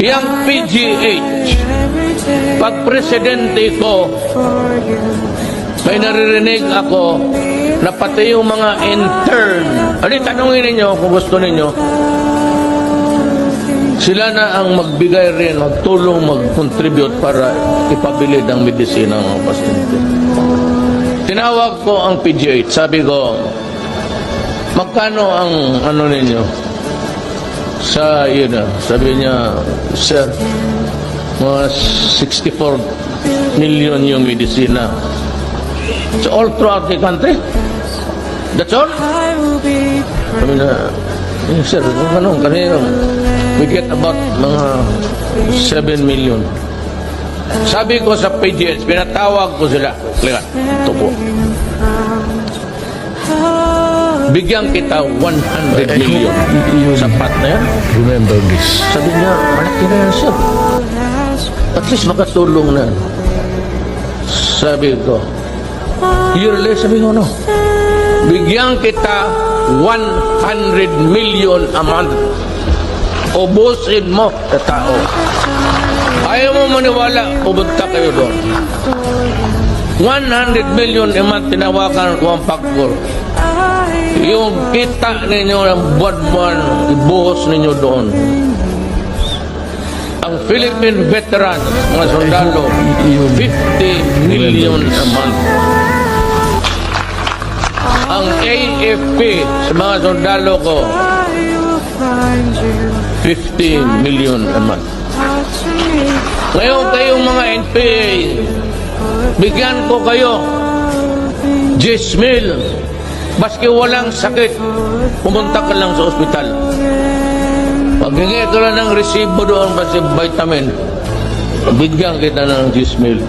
Yang PGH, pag presidente ko, may naririnig ako na pati yung mga intern, tanungin ninyo kung gusto ninyo, sila na ang magbigay rin, magtulong, mag-contribute para ipabilid ang medisina ng mga pasyente. Tinawag ko ang PGH, sabi ko, magkano ang ano ninyo? Sa yun na, sabi niya, sir, mga 64 million yung medisina. So all throughout the country? That's all? Sabi na, sir, kung kanina, we get about mga 7 million. Sabi ko sa PGH, pinatawag ko sila. Lihat, ito po. Bigyan kita 100 million. Sapat na yan? Remember this. Sabi niya, malaki na yan, sir. At least makatulong na. Sabi ko, yearly, sabi ko, no. Bigyan kita 100 million a month. Ubusin mo sa tao. Ayaw mo maniwala, pupunta kayo doon. 100 million a month, tinawakan ko ang pagkor. Yung kita ninyo ng buwan-buwan, ibuhos ninyo doon. Ang Philippine veteran, mga sundalo, 50 million a month. Ang AFP sa mga sundalo ko, 50 million a month. Ngayon kayong mga NPA, bigyan ko kayo 10 mil. Baski walang sakit, pumunta ka lang sa ospital. Pag hingi ka lang ng resibo doon kasi vitamin, bigyan kita ng 10 mil.